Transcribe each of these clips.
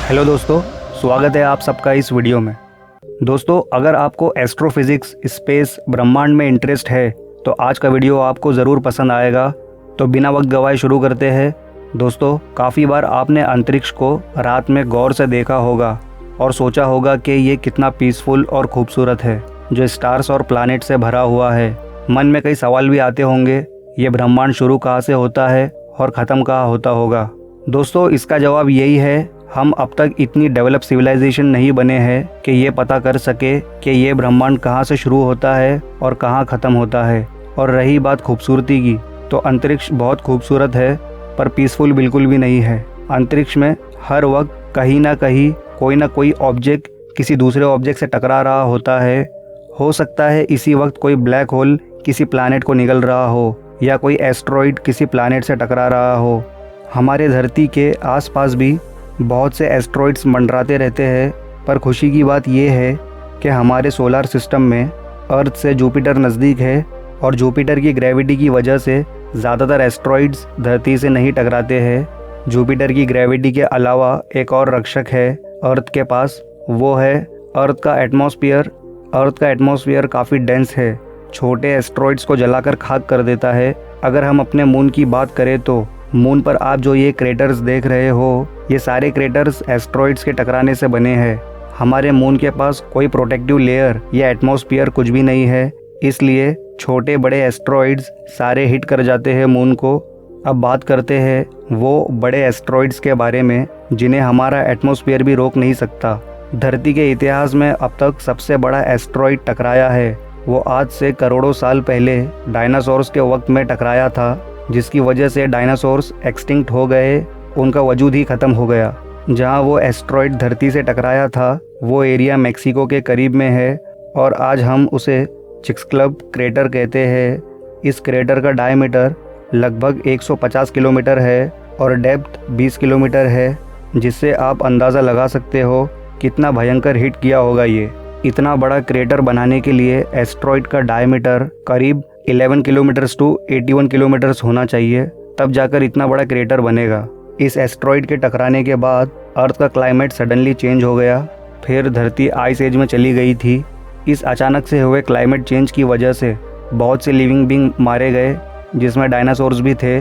Hello दोस्तों, स्वागत है आप सबका इस वीडियो में। दोस्तों, अगर आपको एस्ट्रोफिज़िक्स, स्पेस, ब्रह्मांड में इंटरेस्ट है तो आज का वीडियो आपको ज़रूर पसंद आएगा। तो बिना वक्त गवाए शुरू करते हैं। दोस्तों, काफ़ी बार आपने अंतरिक्ष को रात में गौर से देखा होगा और सोचा होगा कि ये कितना पीसफुल और खूबसूरत है, जो स्टार्स और प्लैनेट से भरा हुआ है। मन में कई सवाल भी आते होंगे, ये ब्रह्मांड शुरू कहाँ से होता है और ख़त्म कहाँ होता होगा। दोस्तों, इसका जवाब यही है, हम अब तक इतनी डेवलप सिविलाइजेशन नहीं बने हैं कि ये पता कर सके कि ये ब्रह्मांड कहाँ से शुरू होता है और कहाँ ख़त्म होता है। और रही बात खूबसूरती की, तो अंतरिक्ष बहुत खूबसूरत है पर पीसफुल बिल्कुल भी नहीं है। अंतरिक्ष में हर वक्त कहीं ना कहीं कोई ना कोई ऑब्जेक्ट किसी दूसरे ऑब्जेक्ट से टकरा रहा होता है। हो सकता है इसी वक्त कोई ब्लैक होल किसी प्लैनेट को निगल रहा हो या कोई एस्ट्रॉइड किसी प्लैनेट से टकरा रहा हो। हमारे धरती के आसपास भी बहुत से एस्ट्रॉइड्स मंडराते रहते हैं, पर खुशी की बात यह है कि हमारे सोलर सिस्टम में अर्थ से जुपिटर नज़दीक है और जुपिटर की ग्रेविटी की वजह से ज़्यादातर एस्ट्रॉइड्स धरती से नहीं टकराते हैं। जुपिटर की ग्रेविटी के अलावा एक और रक्षक है अर्थ के पास, वो है अर्थ का एटमॉस्फेयर। अर्थ का एटमॉस्फेयर काफ़ी डेंस है, छोटे एस्ट्रॉइड्स को जलाकर खाक कर देता है। अगर हम अपने मून की बात करें तो मून पर आप जो ये क्रेटर्स देख रहे हो, ये सारे क्रेटर्स एस्ट्रॉइड्स के टकराने से बने हैं। हमारे मून के पास कोई प्रोटेक्टिव लेयर या एटमॉस्फेयर कुछ भी नहीं है, इसलिए छोटे बड़े एस्ट्रॉइड्स सारे हिट कर जाते हैं मून को। अब बात करते हैं वो बड़े एस्ट्रॉइड्स के बारे में जिन्हें हमारा एटमॉस्फेयर भी रोक नहीं सकता। धरती के इतिहास में अब तक सबसे बड़ा एस्ट्रॉइड टकराया है, वो आज से करोड़ों साल पहले डायनासोर्स के वक्त में टकराया था, जिसकी वजह से डायनासोर्स एक्सटिंक्ट हो गए, उनका वजूद ही ख़त्म हो गया। जहां वो एस्ट्रॉइड धरती से टकराया था वो एरिया मेक्सिको के करीब में है और आज हम उसे चिक्सक्लब क्रेटर कहते हैं। इस क्रेटर का डायमीटर लगभग 150 किलोमीटर है और डेप्थ 20 किलोमीटर है, जिससे आप अंदाज़ा लगा सकते हो कितना भयंकर हिट किया होगा ये। इतना बड़ा क्रेटर बनाने के लिए एस्ट्रॉइड का डायमीटर करीब 11 किलोमीटर्स टू 81 किलोमीटर्स होना चाहिए, तब जाकर इतना बड़ा क्रेटर बनेगा। इस एस्ट्रॉइड के टकराने के बाद अर्थ का क्लाइमेट सडनली चेंज हो गया, फिर धरती आइस एज में चली गई थी। इस अचानक से हुए क्लाइमेट चेंज की वजह से बहुत से लिविंग बींग मारे गए, जिसमें डायनासोर्स भी थे।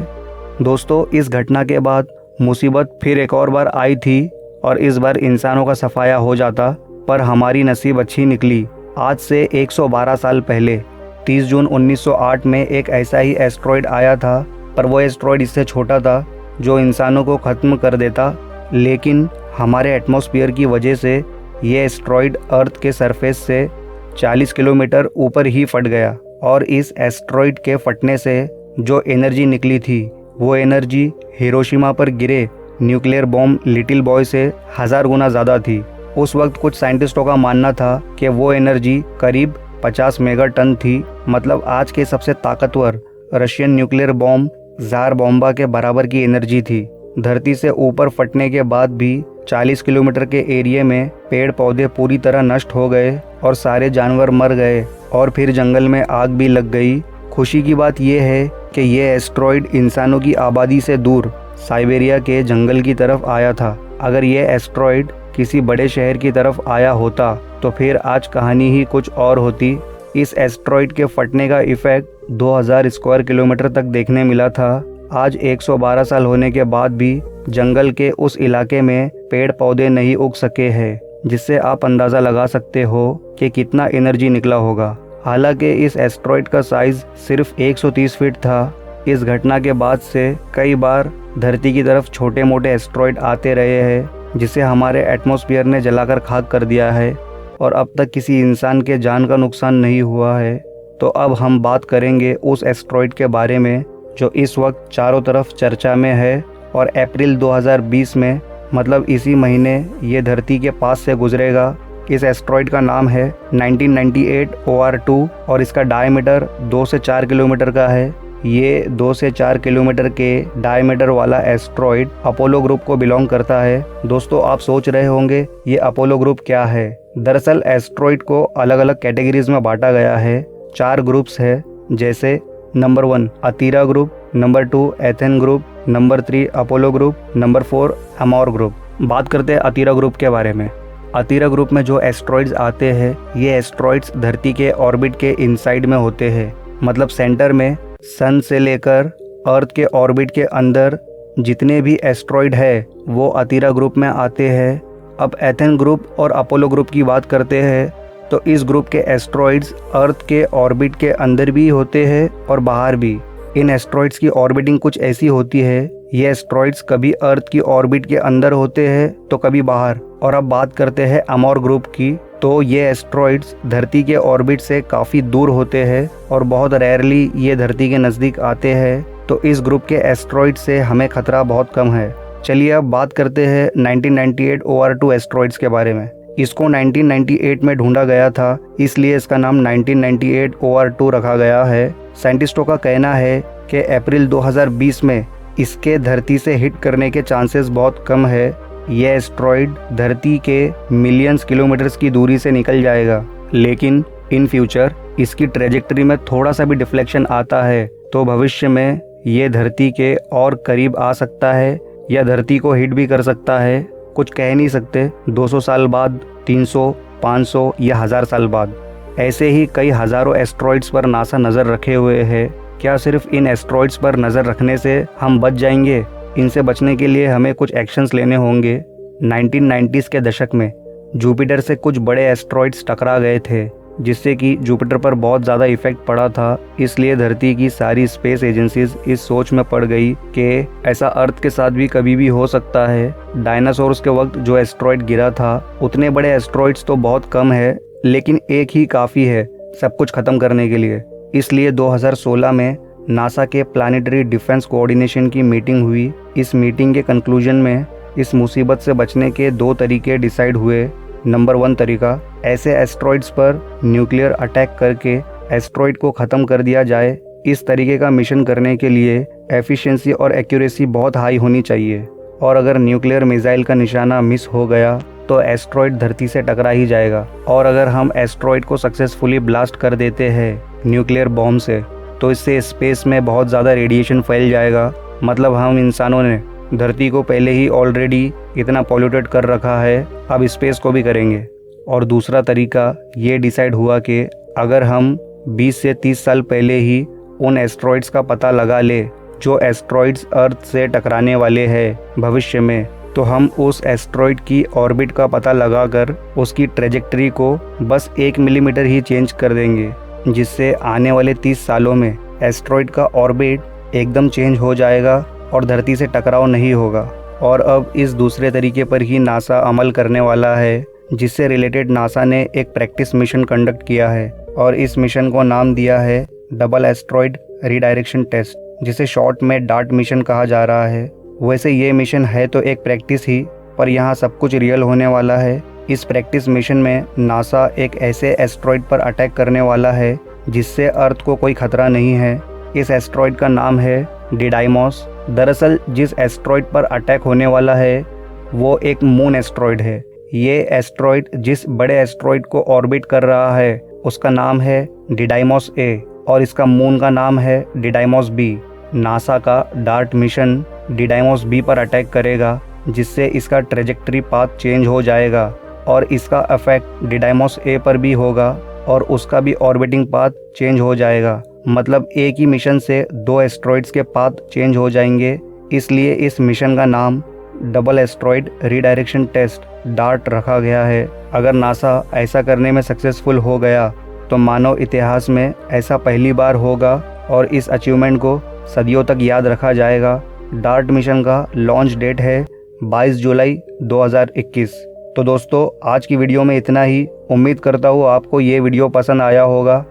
दोस्तों, इस घटना के बाद मुसीबत फिर एक और बार आई थी और इस बार इंसानों का सफाया हो जाता, पर हमारी नसीब अच्छी निकली। आज से 112 साल पहले 30 जून 1908 में एक ऐसा ही एस्ट्रॉइड आया था, पर वो एस्ट्रॉइड इससे छोटा था जो इंसानों को ख़त्म कर देता। लेकिन हमारे एटमॉस्फेयर की वजह से ये एस्ट्रॉइड अर्थ के सरफेस से 40 किलोमीटर ऊपर ही फट गया और इस एस्ट्रॉइड के फटने से जो एनर्जी निकली थी वो एनर्जी हिरोशिमा पर गिरे न्यूक्लियर बॉम्ब लिटिल बॉय से 1000 गुना ज़्यादा थी। उस वक्त कुछ साइंटिस्टों का मानना था कि वो एनर्जी करीब 50 मेगाटन थी, मतलब आज के सबसे ताकतवर रशियन न्यूक्लियर बॉम्ब ज़ार बॉम्बा के बराबर की एनर्जी थी। धरती से ऊपर फटने के बाद भी 40 किलोमीटर के एरिया में पेड़ पौधे पूरी तरह नष्ट हो गए और सारे जानवर मर गए और फिर जंगल में आग भी लग गई। खुशी की बात यह है कि ये एस्ट्रॉइड इंसानों की आबादी से दूर साइबेरिया के जंगल की तरफ आया था। अगर ये एस्ट्रॉइड किसी बड़े शहर की तरफ आया होता तो फिर आज कहानी ही कुछ और होती। इस एस्ट्रॉइड के फटने का इफेक्ट 2000 स्क्वायर किलोमीटर तक देखने मिला था। आज 112 साल होने के बाद भी जंगल के उस इलाके में पेड़ पौधे नहीं उग सके हैं, जिससे आप अंदाज़ा लगा सकते हो कि कितना एनर्जी निकला होगा। हालांकि इस एस्ट्रॉइड का साइज़ सिर्फ 130 फीट था। इस घटना के बाद से कई बार धरती की तरफ छोटे मोटे एस्ट्रॉइड आते रहे हैं, जिसे हमारे एटमॉस्फेयर ने जलाकर खाक कर दिया है और अब तक किसी इंसान के जान का नुकसान नहीं हुआ है। तो अब हम बात करेंगे उस एस्ट्रॉइड के बारे में जो इस वक्त चारों तरफ चर्चा में है और अप्रैल 2020 में, मतलब इसी महीने, ये धरती के पास से गुजरेगा। इस एस्ट्रॉइड का नाम है 1998 OR2 और इसका डायमीटर 2 से 4 किलोमीटर का है। ये 2 से 4 किलोमीटर के डायमीटर वाला एस्ट्रॉइड अपोलो ग्रुप को बिलोंग करता है। दोस्तों, आप सोच रहे होंगे ये अपोलो ग्रुप क्या है। दरअसल एस्ट्रॉइड को अलग अलग कैटेगरीज में बांटा गया है। 4 ग्रुप्स है, जैसे number 1 Atira group, number 2 Ethan group, number 3 Apollo group, number 4 Amor group. बात करते हैं अतीरा ग्रुप के बारे में। अतीरा ग्रुप में जो एस्ट्रॉइड्स आते हैं, ये एस्ट्रॉइड्स धरती के ऑर्बिट के इनसाइड में होते हैं। मतलब सेंटर में सन से लेकर अर्थ के ऑर्बिट के अंदर जितने भी एस्ट्रॉइड है वो अतीरा ग्रुप में आते हैं। अब एथेन ग्रुप और अपोलो ग्रुप की बात करते हैं तो इस ग्रुप के एस्ट्रॉइड्स अर्थ के ऑर्बिट के अंदर भी होते हैं और बाहर भी। इन एस्ट्रॉइड्स की ऑर्बिटिंग कुछ ऐसी होती है, ये एस्ट्रॉइड्स कभी अर्थ की ऑर्बिट के अंदर होते हैं तो कभी बाहर। और अब बात करते हैं अमोर ग्रुप की, तो ये एस्ट्रॉइड्स धरती के ऑर्बिट से काफ़ी दूर होते हैं और बहुत रेयरली ये धरती के नज़दीक आते हैं। तो इस ग्रुप के एस्ट्रॉइड से हमें खतरा बहुत कम है। चलिए अब बात करते हैं 1998 OR2 एस्ट्रॉइड्स के बारे में। इसको 1998 में ढूंढा गया था, इसलिए इसका नाम 1998 OR2 रखा गया है। साइंटिस्टों का कहना है कि अप्रैल 2020 में इसके धरती से हिट करने के चांसेस बहुत कम है। यह एस्ट्रॉइड धरती के मिलियंस किलोमीटर्स की दूरी से निकल जाएगा, लेकिन इन फ्यूचर इसकी ट्रेजेक्टरी में थोड़ा सा भी डिफ्लेक्शन आता है तो भविष्य में ये धरती के और करीब आ सकता है या धरती को हिट भी कर सकता है। कुछ कह नहीं सकते, 200 साल बाद, 300, 500 या 1000 साल बाद। ऐसे ही कई हज़ारों एस्ट्रॉइड्स पर नासा नज़र रखे हुए है। क्या सिर्फ इन एस्ट्रॉइड्स पर नज़र रखने से हम बच जाएंगे? इनसे बचने के लिए हमें कुछ एक्शंस लेने होंगे। 1990s के दशक में जुपिटर से कुछ बड़े एस्ट्रॉइड्स टकरा गए थे, जिससे कि जुपिटर पर बहुत ज़्यादा इफेक्ट पड़ा था। इसलिए धरती की सारी स्पेस एजेंसीज इस सोच में पड़ गई कि ऐसा अर्थ के साथ भी कभी भी हो सकता है। डायनासोर्स के वक्त जो एस्ट्रॉइड गिरा था, उतने बड़े एस्ट्रॉइड्स तो बहुत कम है, लेकिन एक ही काफ़ी है सब कुछ ख़त्म करने के लिए। इसलिए 2016 में नासा के प्लानिटरी डिफेंस कोऑर्डिनेशन की मीटिंग हुई। इस मीटिंग के कंक्लूजन में इस मुसीबत से बचने के 2 तरीके डिसाइड हुए। नंबर 1 तरीका, ऐसे एस्ट्रॉइड्स पर न्यूक्लियर अटैक करके एस्ट्रॉइड को ख़त्म कर दिया जाए। इस तरीके का मिशन करने के लिए एफिशिएंसी और एक्यूरेसी बहुत हाई होनी चाहिए, और अगर न्यूक्लियर मिसाइल का निशाना मिस हो गया तो एस्ट्रॉइड धरती से टकरा ही जाएगा। और अगर हम एस्ट्रॉइड को सक्सेसफुली ब्लास्ट कर देते हैं न्यूक्लियर बॉम्ब से, तो इससे स्पेस में बहुत ज़्यादा रेडिएशन फैल जाएगा। मतलब हम इंसानों ने धरती को पहले ही ऑलरेडी इतना पॉल्यूटेड कर रखा है, अब स्पेस को भी करेंगे। और दूसरा तरीका ये डिसाइड हुआ कि अगर हम 20 से 30 साल पहले ही उन एस्ट्रॉइड्स का पता लगा ले जो एस्ट्रॉइड्स अर्थ से टकराने वाले हैं भविष्य में, तो हम उस एस्ट्रॉइड की ऑर्बिट का पता लगाकर उसकी ट्रेजेक्टरी को बस 1 मिलीमीटर ही चेंज कर देंगे, जिससे आने वाले 30 सालों में एस्ट्रॉइड का ऑर्बिट एकदम चेंज हो जाएगा और धरती से टकराव नहीं होगा। और अब इस दूसरे तरीके पर ही नासा अमल करने वाला है, जिससे रिलेटेड नासा ने एक प्रैक्टिस मिशन कंडक्ट किया है और इस मिशन को नाम दिया है डबल एस्ट्रॉइड रीडायरेक्शन टेस्ट, जिसे शॉर्ट में डार्ट मिशन कहा जा रहा है। वैसे ये मिशन है तो एक प्रैक्टिस ही, पर यहाँ सब कुछ रियल होने वाला है। इस प्रैक्टिस मिशन में नासा एक ऐसे एस्ट्रॉइड पर अटैक करने वाला है जिससे अर्थ को कोई खतरा नहीं है। इस एस्ट्रॉइड का नाम है डिडाइमॉस। दरअसल जिस एस्ट्रॉइड पर अटैक होने वाला है वो एक मून एस्ट्रॉइड है। ये एस्ट्रॉइड जिस बड़े एस्ट्रॉइड को ऑर्बिट कर रहा है उसका नाम है डिडाइमॉस ए, और इसका मून का नाम है डिडाइमॉस बी। नासा का डार्ट मिशन डिडाइमॉस बी पर अटैक करेगा, जिससे इसका ट्रेजेक्टरी पाथ चेंज हो जाएगा और इसका इफेक्ट डिडाइमॉस ए पर भी होगा और उसका भी ऑर्बिटिंग पाथ चेंज हो जाएगा। मतलब एक ही मिशन से 2 एस्ट्रॉइड्स के पाथ चेंज हो जाएंगे। इसलिए इस मिशन का नाम double asteroid redirection test DART रखा गया है। अगर नासा ऐसा करने में सक्सेसफुल हो गया तो मानव इतिहास में ऐसा पहली बार होगा और इस अचीवमेंट को सदियों तक याद रखा जाएगा। डार्ट मिशन का लॉन्च डेट है 22 जुलाई 2021। तो दोस्तों आज की वीडियो में इतना ही। उम्मीद करता हूँ आपको ये वीडियो पसंद आया होगा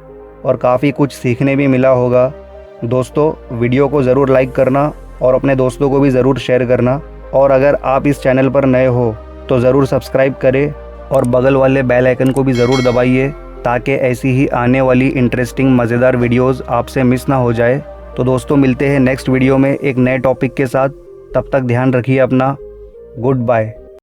और काफ़ी कुछ सीखने भी मिला होगा। दोस्तों वीडियो को ज़रूर लाइक करना और अपने दोस्तों को भी ज़रूर शेयर करना, और अगर आप इस चैनल पर नए हो तो ज़रूर सब्सक्राइब करें और बगल वाले बेल आइकन को भी ज़रूर दबाइए, ताकि ऐसी ही आने वाली इंटरेस्टिंग मज़ेदार वीडियोज़ आपसे मिस ना हो जाए। तो दोस्तों मिलते हैं नेक्स्ट वीडियो में एक नए टॉपिक के साथ। तब तक ध्यान रखिए अपना। Good bye.